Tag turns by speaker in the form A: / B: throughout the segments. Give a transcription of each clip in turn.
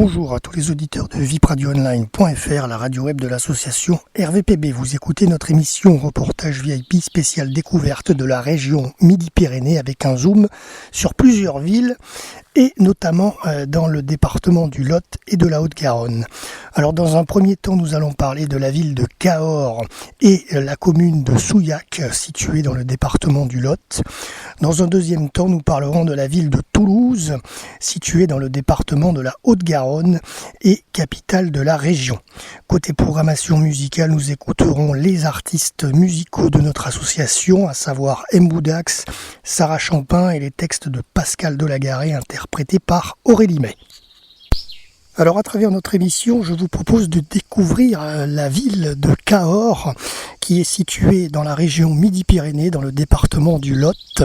A: Bonjour à tous les auditeurs de vipradioonline.fr, la radio web de l'association RVPB. Vous écoutez notre émission reportage VIP spéciale découverte de la région Midi-Pyrénées avec un zoom sur plusieurs villes et notamment dans le département du Lot et de la Haute-Garonne. Alors dans un premier temps, nous allons parler de la ville de Cahors et la commune de Souillac située dans le département du Lot. Dans un deuxième temps, nous parlerons de la ville de Toulouse située dans le département de la Haute-Garonne et capitale de la région. Côté programmation musicale, nous écouterons les artistes musicaux de notre association, à savoir Mboudax, Sarah Champin et les textes de Pascal Delagaré interprétés par Aurélie May. Alors à travers notre émission, je vous propose de découvrir la ville de Cahors qui est située dans la région Midi-Pyrénées, dans le département du Lot.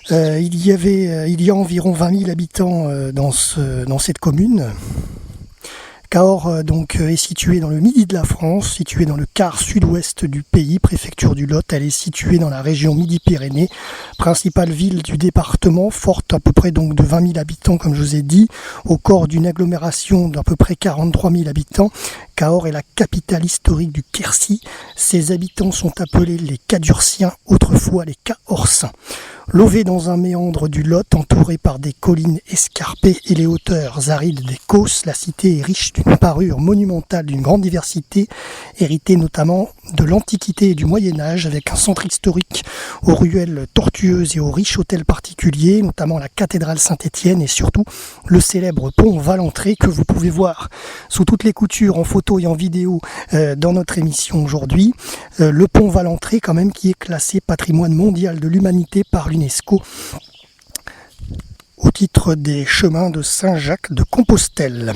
A: Il y a environ 20 000 habitants dans cette commune. Cahors est située dans le midi de la France, située dans le quart sud-ouest du pays, préfecture du Lot. Elle est située dans la région Midi-Pyrénées, principale ville du département, forte à peu près donc de 20 000 habitants comme je vous ai dit, au corps d'une agglomération d'à peu près 43 000 habitants. Cahors est la capitale historique du Quercy. Ses habitants sont appelés les Cadurciens, autrefois les Cahorcins. Lové dans un méandre du Lot, entouré par des collines escarpées et les hauteurs arides des Causses, la cité est riche d'une parure monumentale d'une grande diversité, héritée notamment de l'Antiquité et du Moyen-Âge, avec un centre historique aux ruelles tortueuses et aux riches hôtels particuliers, notamment la cathédrale Saint-Étienne et surtout le célèbre pont Valentré que vous pouvez voir sous toutes les coutures en photo et en vidéo dans notre émission aujourd'hui. Le pont Valentré quand même qui est classé patrimoine mondial de l'humanité par l'UNESCO au titre des chemins de Saint-Jacques de Compostelle.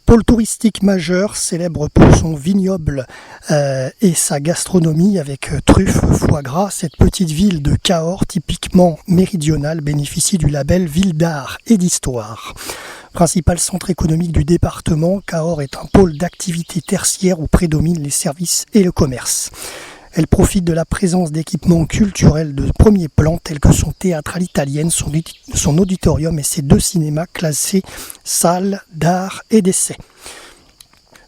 A: Pôle touristique majeur, célèbre pour son vignoble et sa gastronomie avec truffes, foie gras, cette petite ville de Cahors, typiquement méridionale, bénéficie du label Ville d'art et d'histoire. Principal centre économique du département, Cahors est un pôle d'activité tertiaire où prédominent les services et le commerce. Elle profite de la présence d'équipements culturels de premier plan tels que son théâtre à l'italienne, son auditorium et ses 2 cinémas classés salles d'art et d'essai.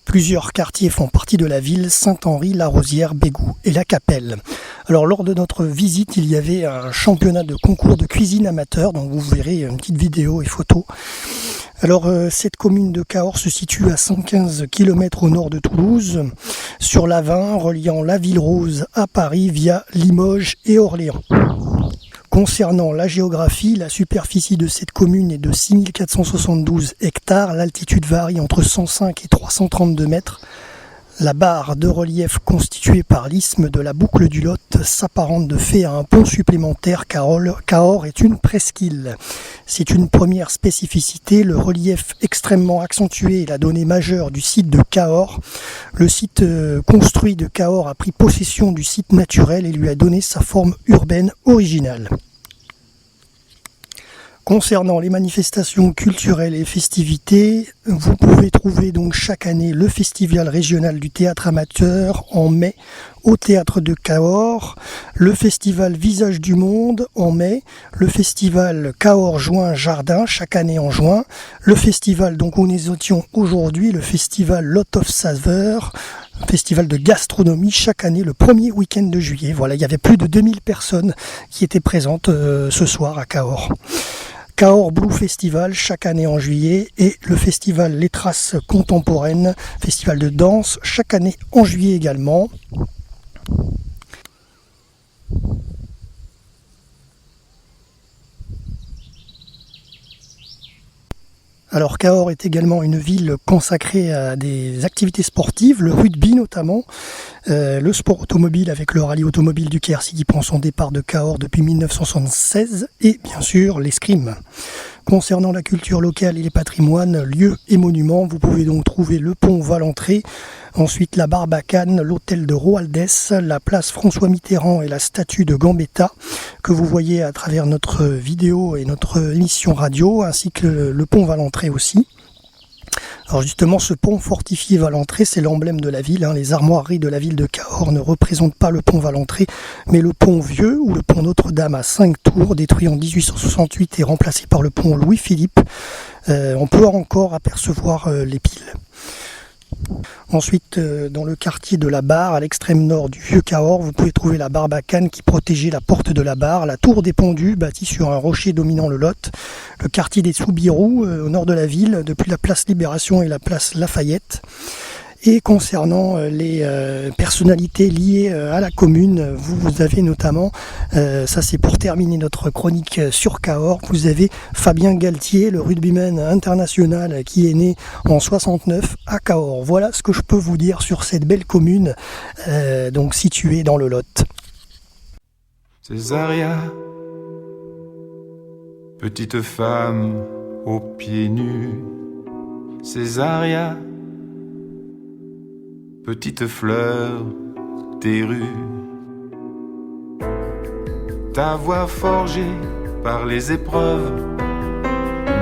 A: Plusieurs quartiers font partie de la ville, Saint-Henri, La Rosière, Bégou et La Capelle. Alors lors de notre visite, il y avait un championnat de concours de cuisine amateur, donc vous verrez une petite vidéo et photo. Alors cette commune de Cahors se situe à 115 km au nord de Toulouse, sur l'A20, reliant la Ville Rose à Paris via Limoges et Orléans. Concernant la géographie, la superficie de cette commune est de 6472 hectares, l'altitude varie entre 105 et 332 mètres. La barre de relief constituée par l'isthme de la boucle du Lot s'apparente de fait à un pont supplémentaire. Cahors est une presqu'île. C'est une première spécificité, le relief extrêmement accentué est la donnée majeure du site de Cahors. Le site construit de Cahors a pris possession du site naturel et lui a donné sa forme urbaine originale. Concernant les manifestations culturelles et festivités, vous pouvez trouver donc chaque année le festival régional du théâtre amateur en mai au théâtre de Cahors, le festival Visage du Monde en mai, le festival Cahors Juin Jardin chaque année en juin, le festival donc où nous étions aujourd'hui, le festival Lot of Saveurs, festival de gastronomie chaque année le premier week-end de juillet. Voilà, il y avait plus de 2000 personnes qui étaient présentes ce soir à Cahors. Cahors Blue Festival chaque année en juillet et le festival Les Traces Contemporaines, festival de danse chaque année en juillet également. Alors Cahors est également une ville consacrée à des activités sportives, le rugby notamment, le sport automobile avec le rallye automobile du Quercy qui prend son départ de Cahors depuis 1976 et bien sûr l'escrime. Concernant la culture locale et les patrimoines, lieux et monuments, vous pouvez donc trouver le pont Valentré, ensuite la Barbacane, l'hôtel de Roaldès, la place François Mitterrand et la statue de Gambetta que vous voyez à travers notre vidéo et notre émission radio, ainsi que le pont Valentré aussi. Alors justement, ce pont fortifié Valentré, c'est l'emblème de la ville. Les armoiries de la ville de Cahors ne représentent pas le pont Valentré, mais le pont Vieux ou le pont Notre-Dame à 5 tours, détruit en 1868 et remplacé par le pont Louis-Philippe. On peut encore apercevoir les piles. Ensuite, dans le quartier de la Barre, à l'extrême nord du vieux Cahors, vous pouvez trouver la barbacane qui protégeait la porte de la Barre, la tour des Pondus, bâtie sur un rocher dominant le Lot, le quartier des Soubirous, au nord de la ville, depuis la place Libération et la place Lafayette. Et concernant les personnalités liées à la commune, vous avez notamment, ça c'est pour terminer notre chronique sur Cahors, vous avez Fabien Galtier, le rugbyman international qui est né en 69 à Cahors. Voilà ce que je peux vous dire sur cette belle commune, donc située dans le Lot.
B: Césaria, petite femme aux pieds nus, Césaria, petite fleur des rues, ta voix forgée par les épreuves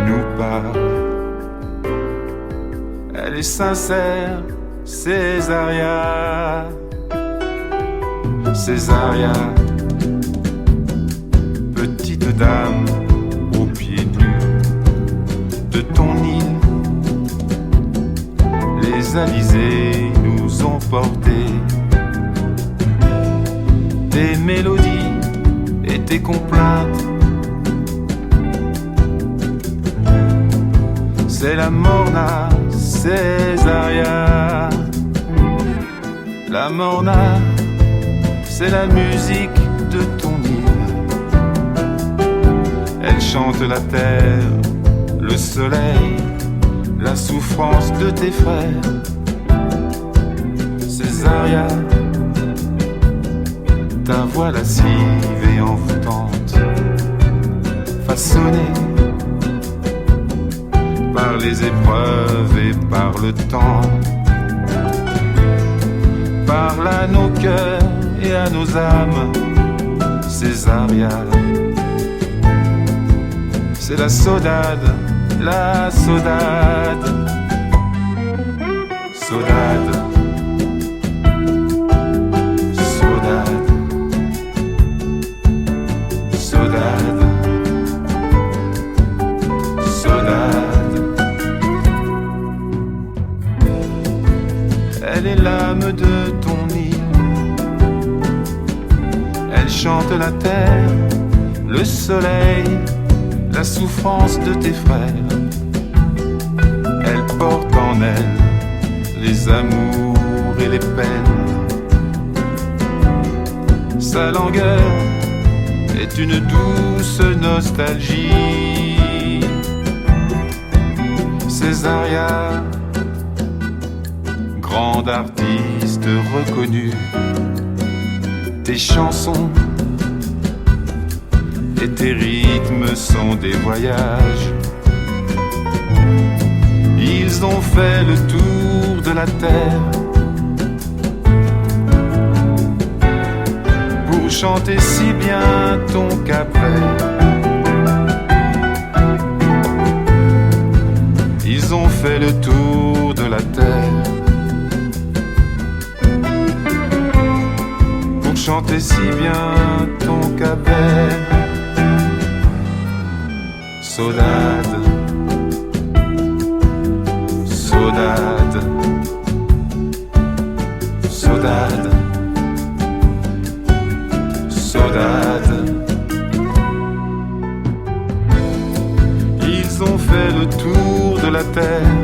B: nous parle. Elle est sincère, Césaria, Césaria, petite dame aux pieds nus de ton île. Les alizés nous ont portés tes mélodies et tes complaintes. C'est la morna, Césaria. La morna, c'est la musique de ton île. Elle chante la terre, le soleil, la souffrance de tes frères. Césaria, ta voix lascive et envoûtante, façonnée par les épreuves et par le temps, parle à nos cœurs et à nos âmes. Césaria, c'est la saudade, la saudade, saudade, saudade, saudade, saudade. Elle est l'âme de ton île. Elle chante la terre, le soleil, la souffrance de tes frères. Elle porte en elle les amours et les peines. Sa langueur est une douce nostalgie. Césaria, grande artiste reconnue, tes chansons et tes rythmes sont des voyages. Ils ont fait le tour de la terre pour chanter si bien ton Cap-Vert. Ils ont fait le tour de la terre pour chanter si bien ton Cap-Vert. Saudade, saudade, saudade, saudade. Ils ont fait le tour de la terre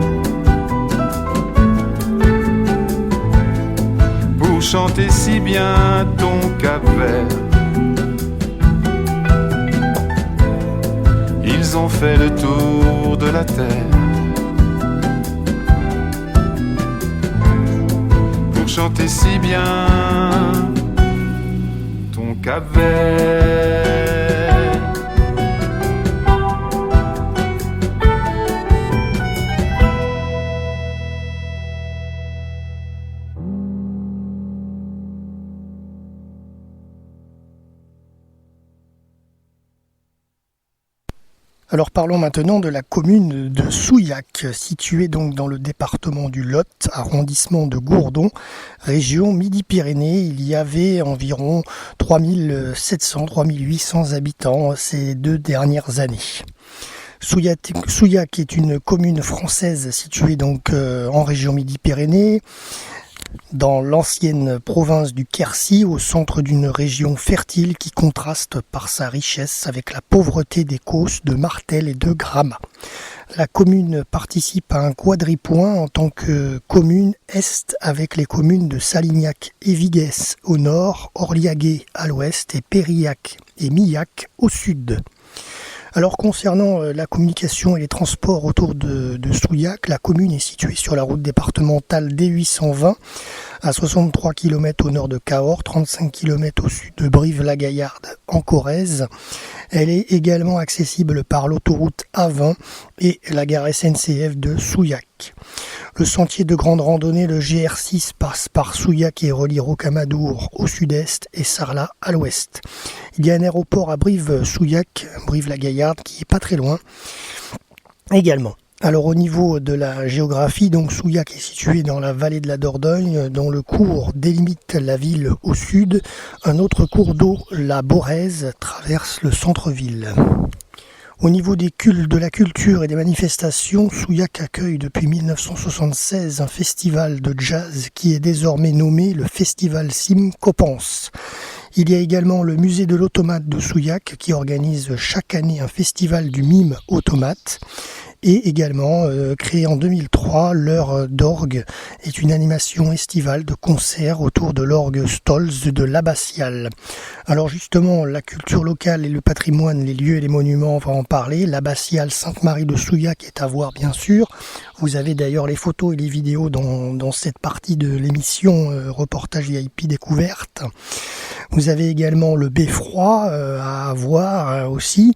B: pour chanter si bien ton Cap-Vert. Ils ont fait le tour de la terre pour chanter si bien ton Cap-Vert.
A: Alors parlons maintenant de la commune de Souillac, située donc dans le département du Lot, arrondissement de Gourdon, région Midi-Pyrénées. Il y avait environ 3700-3800 habitants ces 2 dernières années. Souillac est une commune française située donc en région Midi-Pyrénées, dans l'ancienne province du Quercy, au centre d'une région fertile qui contraste par sa richesse avec la pauvreté des causses de Martel et de Gramat. La commune participe à un quadripoint en tant que commune est avec les communes de Salignac et Viguès au nord, Orliaguet à l'ouest et Périllac et Millac au sud. Alors concernant la communication et les transports autour de Souillac, la commune est située sur la route départementale D820 à 63 km au nord de Cahors, 35 km au sud de Brive-la-Gaillarde en Corrèze. Elle est également accessible par l'autoroute A20 et la gare SNCF de Souillac. Le sentier de grande randonnée, le GR6, passe par Souillac et relie Rocamadour au sud-est et Sarlat à l'ouest. Il y a un aéroport à Brive-Souillac, Brive-la-Gaillarde, qui est pas très loin également. Alors au niveau de la géographie, donc Souillac est situé dans la vallée de la Dordogne, dont le cours délimite la ville au sud. Un autre cours d'eau, la Borèze, traverse le centre-ville. Au niveau de la culture et des manifestations, Souillac accueille depuis 1976 un festival de jazz qui est désormais nommé le Festival Sim Coppens. Il y a également le musée de l'automate de Souillac qui organise chaque année un festival du mime automate. Et également, créé en 2003, l'heure d'orgue est une animation estivale de concert autour de l'orgue Stolz de l'Abbatiale. Alors justement, la culture locale et le patrimoine, les lieux et les monuments, on va en parler. L'Abbatiale Sainte-Marie de Souillac est à voir bien sûr. Vous avez d'ailleurs les photos et les vidéos dans cette partie de l'émission Reportage VIP Découverte. Vous avez également le Beffroi à voir aussi.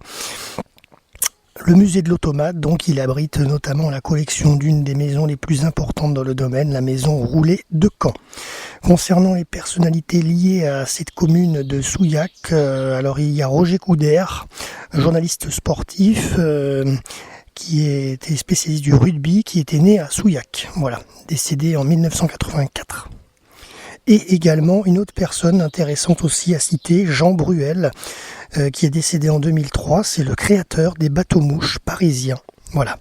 A: Le musée de l'automate, donc, il abrite notamment la collection d'une des maisons les plus importantes dans le domaine, la maison Roulet de Caen. Concernant les personnalités liées à cette commune de Souillac, alors il y a Roger Coudert, journaliste sportif, qui était spécialiste du rugby, qui était né à Souillac, voilà, décédé en 1984. Et également une autre personne intéressante aussi à citer, Jean Bruel, qui est décédé en 2003, c'est le créateur des bateaux-mouches parisiens. Voilà.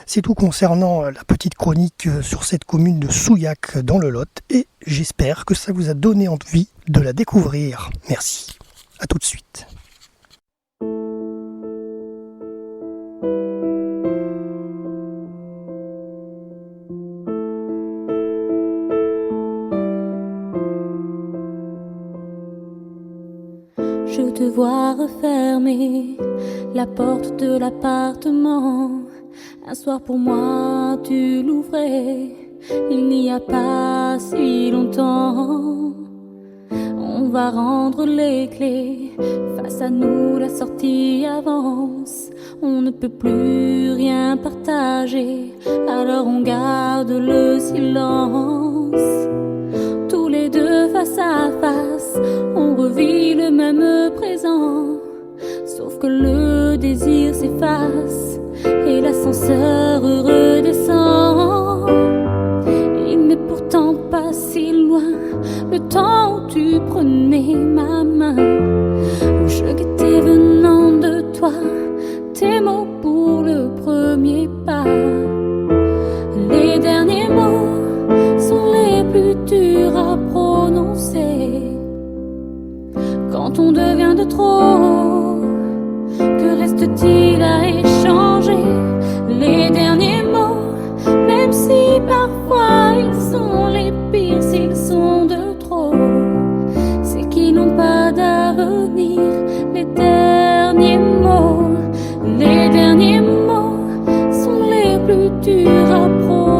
A: C'est tout concernant la petite chronique sur cette commune de Souillac dans le Lot, et j'espère que ça vous a donné envie de la découvrir. Merci. À tout de suite.
C: Je te vois refermer la porte de l'appartement. Un soir pour moi tu l'ouvrais, il n'y a pas si longtemps. On va rendre les clés, face à nous la sortie avance. On ne peut plus rien partager, alors on garde le silence. Tous les deux face à face, on revit le même présent. Sauf que le désir s'efface et l'ascenseur redescend. Il n'est pourtant pas si loin le temps où tu prenais ma main, où je guettais venant de toi tes mots pour le premier pas. Les derniers mots sont les plus durs à prononcer. Quand on devient de trop, que reste-t-il à échanger? Les derniers mots, même si parfois ils sont les pires, s'ils sont de trop, c'est qu'ils n'ont pas d'avenir. Les derniers mots sont les plus durs à prononcer.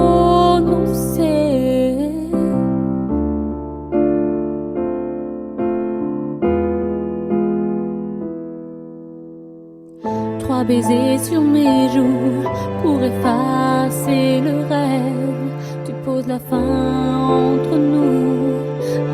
C: 3 baisers sur mes joues pour effacer le rêve. Tu poses la fin entre nous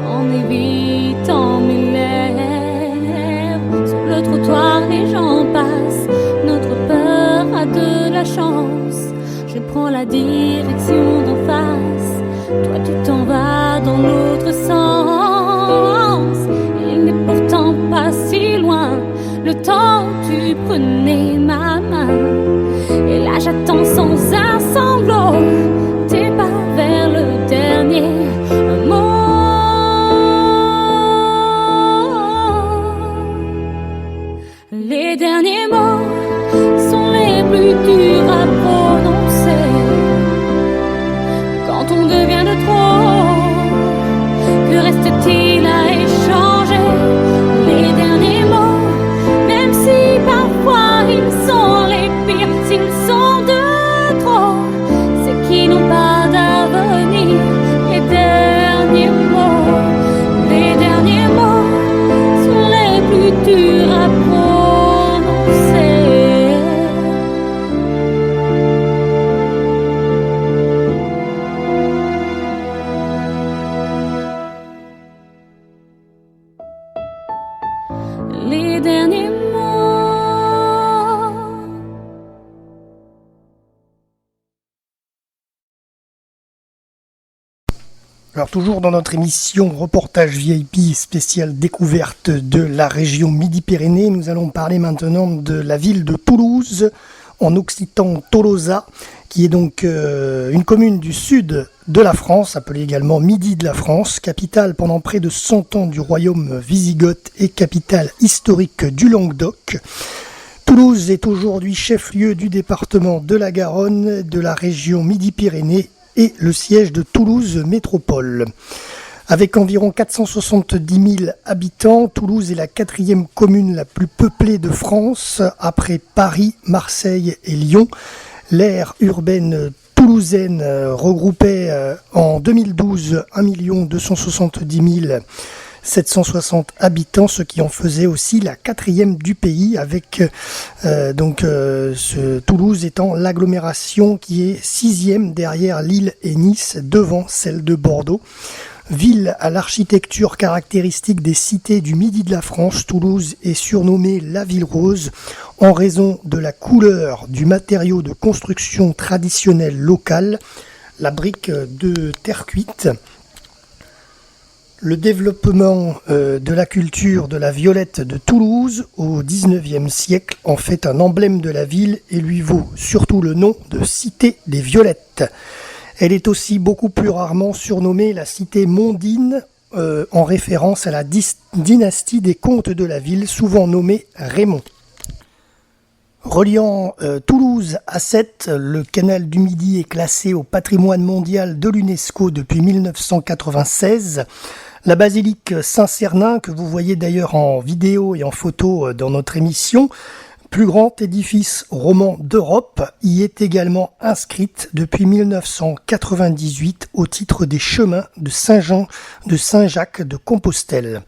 C: en évitant mes lèvres. Sur le trottoir les gens passent, notre peur a de la chance. Je prends la direction d'en face, toi tu t'en vas dans l'autre sens. Il n'est pourtant pas si loin le temps où tu prenais ma main, reste-t-il à échanger les derniers mots, même si parfois ils sont les pires, s'ils sont de trop, c'est qu'ils n'ont pas d'avenir. Les derniers mots sont les plus durs à prononcer. Les derniers mots.
A: Alors toujours dans notre émission reportage VIP spéciale découverte de la région Midi-Pyrénées, nous allons parler maintenant de la ville de Toulouse, en occitan Tolosa, qui est donc une commune du sud de la France, appelée également Midi de la France, capitale pendant près de 100 ans du royaume wisigoth et capitale historique du Languedoc. Toulouse est aujourd'hui chef-lieu du département de la Garonne, de la région Midi-Pyrénées et le siège de Toulouse Métropole. Avec environ 470 000 habitants, Toulouse est la 4e commune la plus peuplée de France, après Paris, Marseille et Lyon. L'aire urbaine toulousaine regroupait en 2012 1 270 760 habitants, ce qui en faisait aussi la 4e du pays, avec Toulouse étant l'agglomération qui est 6e derrière Lille et Nice, devant celle de Bordeaux. Ville à l'architecture caractéristique des cités du Midi de la France, Toulouse est surnommée la ville rose en raison de la couleur du matériau de construction traditionnel local, la brique de terre cuite. Le développement de la culture de la violette de Toulouse au XIXe siècle en fait un emblème de la ville et lui vaut surtout le nom de Cité des Violettes. Elle est aussi beaucoup plus rarement surnommée la Cité Mondine en référence à la dynastie des comtes de la ville, souvent nommée Raymond. Reliant Toulouse à Sète, le canal du Midi est classé au patrimoine mondial de l'UNESCO depuis 1996. La basilique Saint-Cernin, que vous voyez d'ailleurs en vidéo et en photo dans notre émission, plus grand édifice roman d'Europe, y est également inscrite depuis 1998 au titre des chemins de Saint-Jacques de Compostelle.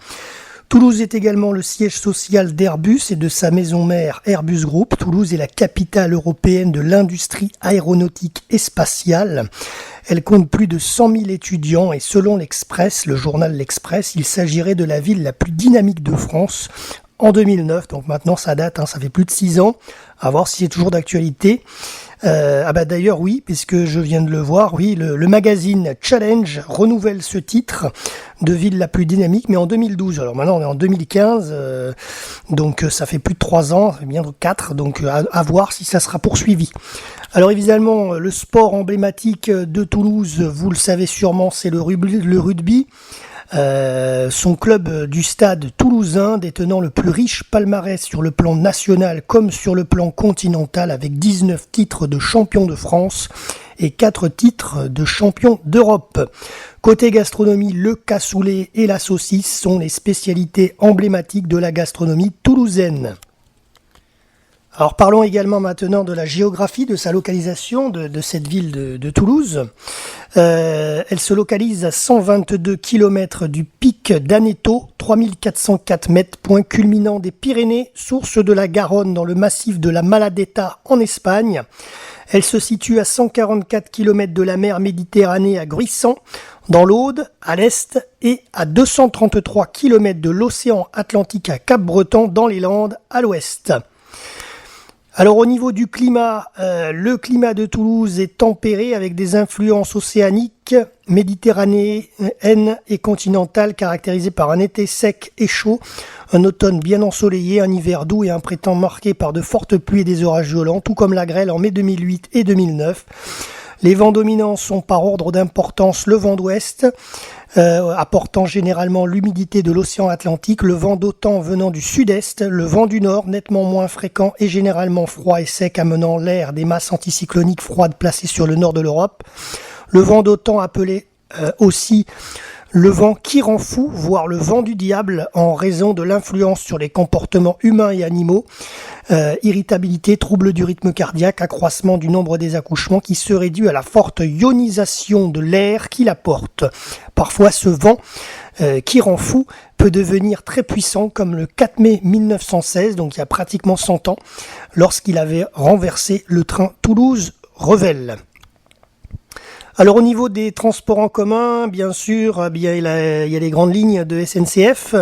A: Toulouse est également le siège social d'Airbus et de sa maison mère Airbus Group. Toulouse est la capitale européenne de l'industrie aéronautique et spatiale. Elle compte plus de 100 000 étudiants et selon l'Express, le journal L'Express, il s'agirait de la ville la plus dynamique de France en 2009. Donc maintenant ça date, ça fait plus de 6 ans. À voir si c'est toujours d'actualité. D'ailleurs oui, puisque je viens de le voir, oui, le magazine Challenge renouvelle ce titre de ville la plus dynamique, mais en 2012. Alors maintenant on est en 2015, donc ça fait plus de 3 ans, bientôt 4, donc à voir si ça sera poursuivi. Alors évidemment, le sport emblématique de Toulouse, vous le savez sûrement, c'est le rugby. Son club du stade toulousain détenant le plus riche palmarès sur le plan national comme sur le plan continental, avec 19 titres de champion de France et 4 titres de champion d'Europe. Côté gastronomie, le cassoulet et la saucisse sont les spécialités emblématiques de la gastronomie toulousaine. Alors parlons également maintenant de la géographie, de sa localisation, de cette ville de Toulouse. Elle se localise à 122 km du pic d'Aneto, 3404 mètres, point culminant des Pyrénées, source de la Garonne dans le massif de la Maladeta en Espagne. Elle se situe à 144 km de la mer Méditerranée à Gruissan, dans l'Aude, à l'est, et à 233 km de l'océan Atlantique à Cap-Breton, dans les Landes, à l'ouest. Alors au niveau du climat, le climat de Toulouse est tempéré avec des influences océaniques, méditerranéennes et continentales, caractérisées par un été sec et chaud, un automne bien ensoleillé, un hiver doux et un printemps marqué par de fortes pluies et des orages violents, tout comme la grêle en mai 2008 et 2009. Les vents dominants sont par ordre d'importance le vent d'ouest, apportant généralement l'humidité de l'océan Atlantique, le vent d'OTAN venant du sud-est, le vent du nord nettement moins fréquent et généralement froid et sec, amenant l'air des masses anticycloniques froides placées sur le nord de l'Europe, le vent d'OTAN appelé aussi Le vent qui rend fou, voire le vent du diable, en raison de l'influence sur les comportements humains et animaux, irritabilité, trouble du rythme cardiaque, accroissement du nombre des accouchements qui serait dû à la forte ionisation de l'air qu'il apporte. Parfois ce vent qui rend fou peut devenir très puissant, comme le 4 mai 1916, donc il y a pratiquement 100 ans, lorsqu'il avait renversé le train Toulouse-Revel. Alors au niveau des transports en commun, bien sûr, il y a les grandes lignes de SNCF.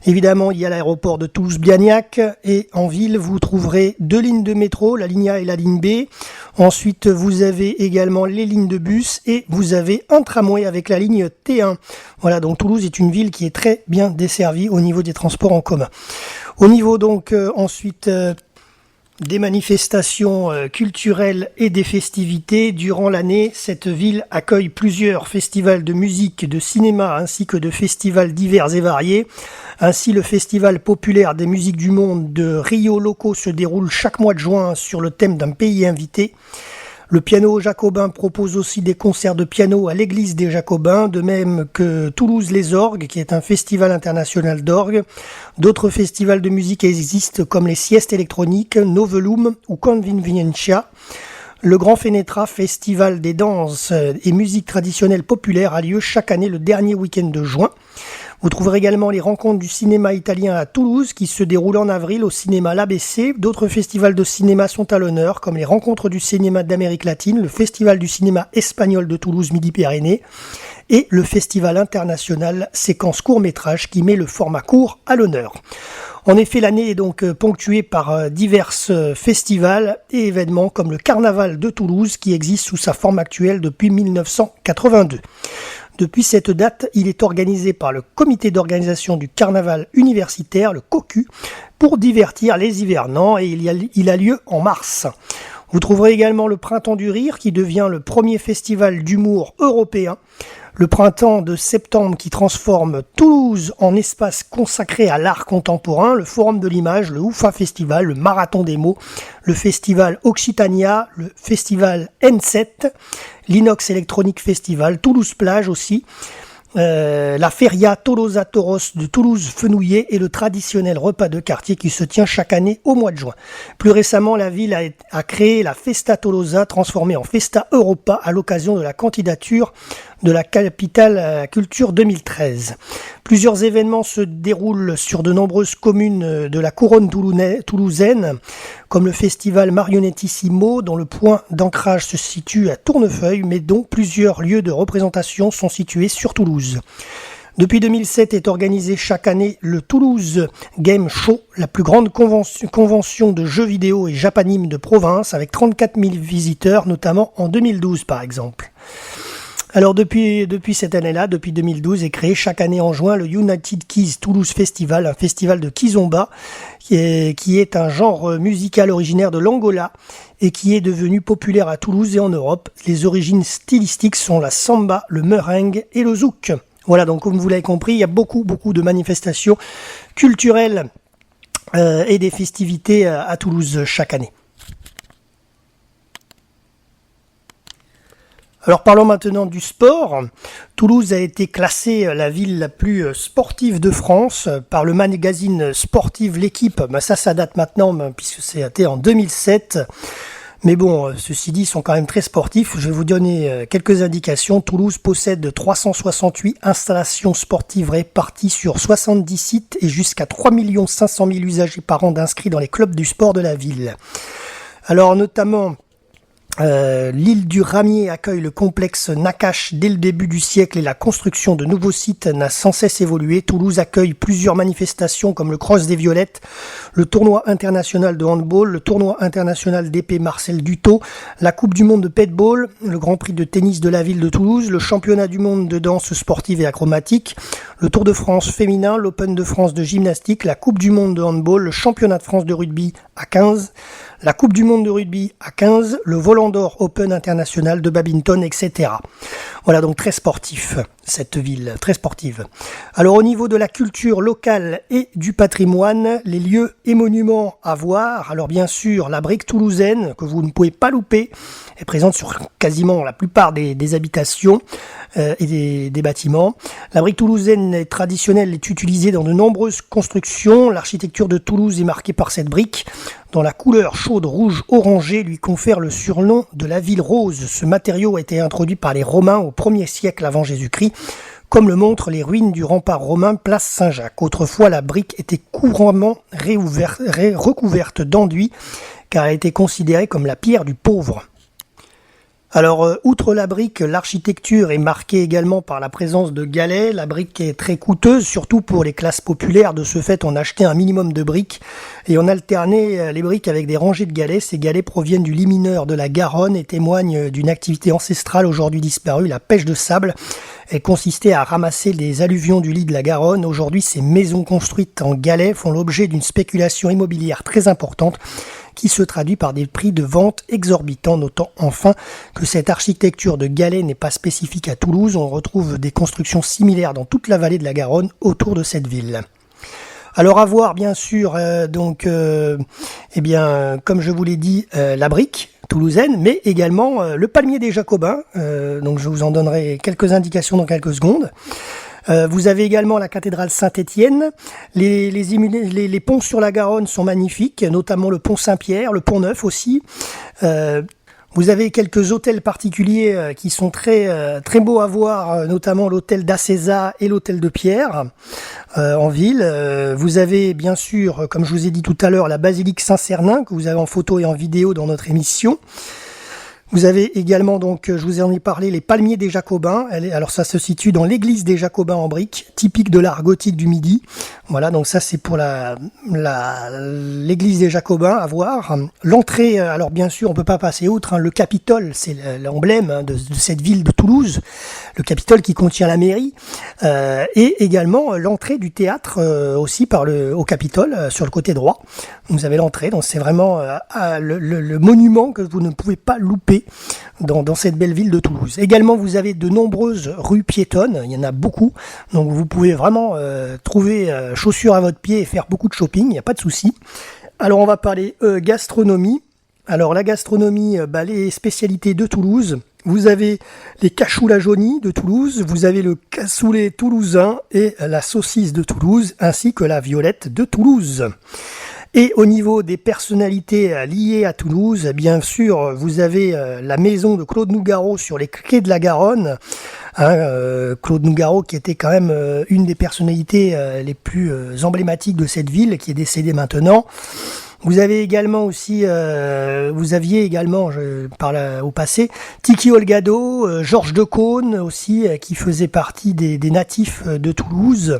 A: Évidemment, il y a l'aéroport de Toulouse-Blagnac et en ville, vous trouverez 2 lignes de métro, la ligne A et la ligne B. Ensuite, vous avez également les lignes de bus et vous avez un tramway avec la ligne T1. Voilà, donc Toulouse est une ville qui est très bien desservie au niveau des transports en commun. Au niveau donc ensuite des manifestations culturelles et des festivités. Durant l'année, cette ville accueille plusieurs festivals de musique, de cinéma ainsi que de festivals divers et variés. Ainsi, le festival populaire des musiques du monde de Rio Loco se déroule chaque mois de juin sur le thème d'un pays invité. Le piano jacobin propose aussi des concerts de piano à l'église des Jacobins, de même que Toulouse les Orgues, qui est un festival international d'orgue. D'autres festivals de musique existent comme les siestes électroniques, Novelum ou Convivencia. Le Grand Fenetra, festival des danses et musiques traditionnelles populaires, a lieu chaque année le dernier week-end de juin. Vous trouverez également les rencontres du cinéma italien à Toulouse qui se déroulent en avril au cinéma L'ABC. D'autres festivals de cinéma sont à l'honneur, comme les rencontres du cinéma d'Amérique latine, le festival du cinéma espagnol de Toulouse Midi-Pyrénées et le festival international séquence court-métrage qui met le format court à l'honneur. En effet, l'année est donc ponctuée par divers festivals et événements comme le Carnaval de Toulouse qui existe sous sa forme actuelle depuis 1982. Depuis cette date, il est organisé par le comité d'organisation du carnaval universitaire, le COCU, pour divertir les hivernants et il a lieu en mars. Vous trouverez également le Printemps du Rire qui devient le premier festival d'humour européen. Le printemps de septembre qui transforme Toulouse en espace consacré à l'art contemporain, le Forum de l'Image, le UFA Festival, le Marathon des mots, le Festival Occitania, le Festival N7, l'Inox Electronic Festival, Toulouse Plage aussi, la Feria Tolosa Toros de Toulouse-Fenouillet et le traditionnel repas de quartier qui se tient chaque année au mois de juin. Plus récemment, la ville a créé la Festa Tolosa, transformée en Festa Europa à l'occasion de la candidature de la capitale culture 2013. Plusieurs événements se déroulent sur de nombreuses communes de la couronne toulousaine, comme le festival Marionettissimo, dont le point d'ancrage se situe à Tournefeuille, mais dont plusieurs lieux de représentation sont situés sur Toulouse. Depuis 2007 est organisé chaque année le Toulouse Game Show, la plus grande convention de jeux vidéo et japanime de province, avec 34 000 visiteurs, notamment en 2012 par exemple. Alors depuis cette année-là, depuis 2012, est créé chaque année en juin le United Keys Toulouse Festival, un festival de kizomba qui est un genre musical originaire de l'Angola et qui est devenu populaire à Toulouse et en Europe. Les origines stylistiques sont la samba, le merengue et le zouk. Voilà, donc comme vous l'avez compris, il y a beaucoup de manifestations culturelles et des festivités à Toulouse chaque année. Alors parlons maintenant du sport. Toulouse a été classée la ville la plus sportive de France par le magazine sportif L'Équipe. Ça date maintenant puisque c'était en 2007. Mais bon, ceci dit, ils sont quand même très sportifs. Je vais vous donner quelques indications. Toulouse possède 368 installations sportives réparties sur 70 sites et jusqu'à 3 500 000 usagers par an d'inscrits dans les clubs du sport de la ville. Alors notamment, l'île du Ramier accueille le complexe Nakache dès le début du siècle et la construction de nouveaux sites n'a sans cesse évolué. Toulouse accueille plusieurs manifestations comme le Cross des Violettes, le tournoi international de handball, le tournoi international d'épée Marcel Dutot, la Coupe du monde de paintball, le Grand Prix de tennis de la ville de Toulouse, le championnat du monde de danse sportive et acrobatique, le Tour de France féminin, l'Open de France de gymnastique, la Coupe du monde de handball, le championnat de France de rugby à 15, la Coupe du Monde de rugby à 15, le Volant d'Or Open International de badminton, etc. Voilà, donc très sportif, cette ville, très sportive. Alors au niveau de la culture locale et du patrimoine, les lieux et monuments à voir, alors bien sûr la brique toulousaine, que vous ne pouvez pas louper, est présente sur quasiment la plupart des habitations et des bâtiments. La brique toulousaine est traditionnelle, est utilisée dans de nombreuses constructions. L'architecture de Toulouse est marquée par cette brique, dont la couleur chaude rouge orangée lui confère le surnom de la ville rose. Ce matériau a été introduit par les Romains au 1er siècle avant Jésus-Christ, comme le montrent les ruines du rempart romain place Saint-Jacques. Autrefois, la brique était couramment recouverte d'enduit, car elle était considérée comme la pierre du pauvre. Alors, outre la brique, l'architecture est marquée également par la présence de galets. La brique est très coûteuse, surtout pour les classes populaires. De ce fait, on achetait un minimum de briques et on alternait les briques avec des rangées de galets. Ces galets proviennent du lit mineur de la Garonne et témoignent d'une activité ancestrale aujourd'hui disparue, la pêche de sable. Elle consistait à ramasser des alluvions du lit de la Garonne. Aujourd'hui, ces maisons construites en galets font l'objet d'une spéculation immobilière très importante, qui se traduit par des prix de vente exorbitants. Notons enfin que cette architecture de galets n'est pas spécifique à Toulouse. On retrouve des constructions similaires dans toute la vallée de la Garonne autour de cette ville. Alors à voir bien sûr, comme je vous l'ai dit, la brique toulousaine, mais également le palmier des Jacobins. Donc je vous en donnerai quelques indications dans quelques secondes. Vous avez également la cathédrale Saint-Étienne. Les ponts sur la Garonne sont magnifiques, notamment le pont Saint-Pierre, le pont Neuf aussi. Vous avez quelques hôtels particuliers qui sont très beaux à voir, notamment l'hôtel d'Acéza et l'hôtel de Pierre en ville. Vous avez bien sûr, comme je vous ai dit tout à l'heure, la basilique Saint-Cernin que vous avez en photo et en vidéo dans notre émission. Vous avez également, donc, je vous en ai parlé, les palmiers des Jacobins. Alors ça se situe dans l'église des Jacobins en briques, typique de l'art gothique du Midi. Voilà, donc ça c'est pour l'église des Jacobins à voir. L'entrée, alors bien sûr, on peut pas passer outre. Le Capitole, c'est l'emblème de cette ville de Toulouse. Le Capitole qui contient la mairie. Et également l'entrée du théâtre aussi au Capitole, sur le côté droit. Vous avez l'entrée, donc c'est vraiment le monument que vous ne pouvez pas louper dans cette belle ville de Toulouse. Également, vous avez de nombreuses rues piétonnes, il y en a beaucoup, donc vous pouvez vraiment trouver chaussures à votre pied et faire beaucoup de shopping, il n'y a pas de souci. Alors on va parler gastronomie. Alors la gastronomie, les spécialités de Toulouse. Vous avez les cachoulas jaunis de Toulouse, vous avez le cassoulet toulousain et la saucisse de Toulouse, ainsi que la violette de Toulouse. Et au niveau des personnalités liées à Toulouse, bien sûr, vous avez la maison de Claude Nougaro sur les quais de la Garonne. Claude Nougaro qui était quand même une des personnalités les plus emblématiques de cette ville, qui est décédée maintenant. Vous avez également aussi, au passé, Tiki Olgado, Georges Decaune aussi, qui faisait partie des natifs de Toulouse.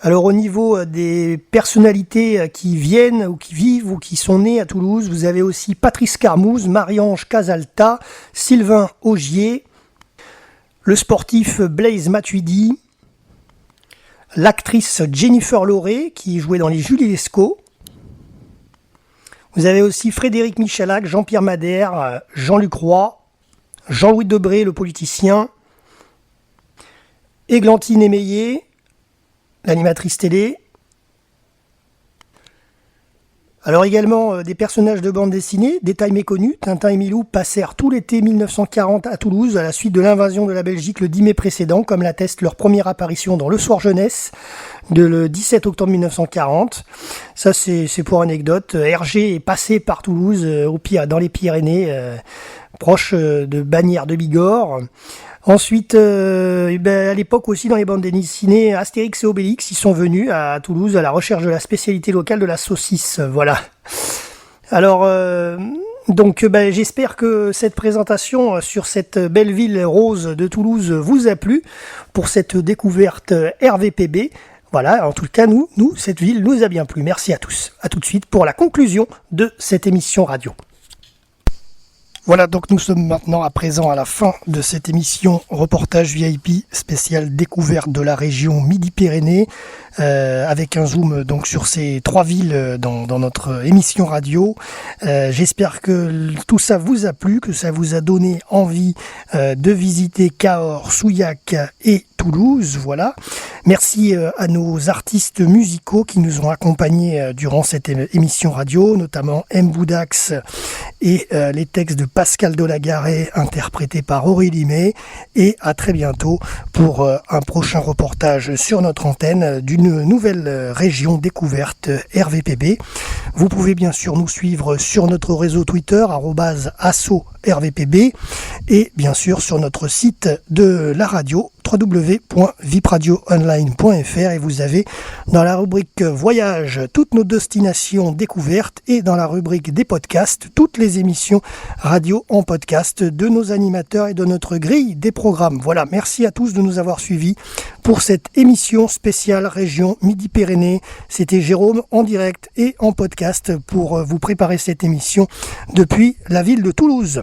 A: Alors au niveau des personnalités qui viennent ou qui vivent ou qui sont nées à Toulouse, vous avez aussi Patrice Carmouze, Marie-Ange Casalta, Sylvain Augier, le sportif Blaise Matuidi, l'actrice Jennifer Lauré qui jouait dans les Julie Lescaut. Vous avez aussi Frédéric Michalak, Jean-Pierre Madère, Jean-Luc Roy, Jean-Louis Debré, le politicien, Églantine Émeillé, l'animatrice télé. Alors également des personnages de bande dessinée, détail méconnu, Tintin et Milou passèrent tout l'été 1940 à Toulouse à la suite de l'invasion de la Belgique le 10 mai précédent, comme l'atteste leur première apparition dans Le Soir Jeunesse le 17 octobre 1940. Ça c'est pour anecdote. Hergé est passé par Toulouse dans les Pyrénées, proche de Bagnères de Bigorre. Ensuite, à l'époque aussi, dans les bandes dessinées, Astérix et Obélix, ils sont venus à Toulouse à la recherche de la spécialité locale de la saucisse. Voilà. Alors, j'espère que cette présentation sur cette belle ville rose de Toulouse vous a plu pour cette découverte RVPB. Voilà, en tout cas, nous, cette ville nous a bien plu. Merci à tous. À tout de suite pour la conclusion de cette émission radio. Voilà, donc nous sommes maintenant à présent à la fin de cette émission reportage VIP spécial découverte de la région Midi-Pyrénées, avec un zoom donc sur ces 3 villes dans notre émission radio. J'espère que tout ça vous a plu, que ça vous a donné envie de visiter Cahors, Souillac et Toulouse. Voilà. Merci à nos artistes musicaux qui nous ont accompagnés durant cette émission radio, notamment M. Boudax et les textes de Pascal Delagaré interprétés par Aurélie May. Et à très bientôt pour un prochain reportage sur notre antenne d'une nouvelle région découverte RVPB. Vous pouvez bien sûr nous suivre sur notre réseau Twitter @asso-RVPB et bien sûr sur notre site de la radio www.vipradioonline.fr, et vous avez dans la rubrique voyage toutes nos destinations découvertes et dans la rubrique des podcasts toutes les émissions radio en podcast de nos animateurs et de notre grille des programmes. Voilà, merci à tous de nous avoir suivis pour cette émission spéciale région Midi-Pyrénées. C'était Jérôme en direct et en podcast pour vous préparer cette émission depuis la ville de Toulouse.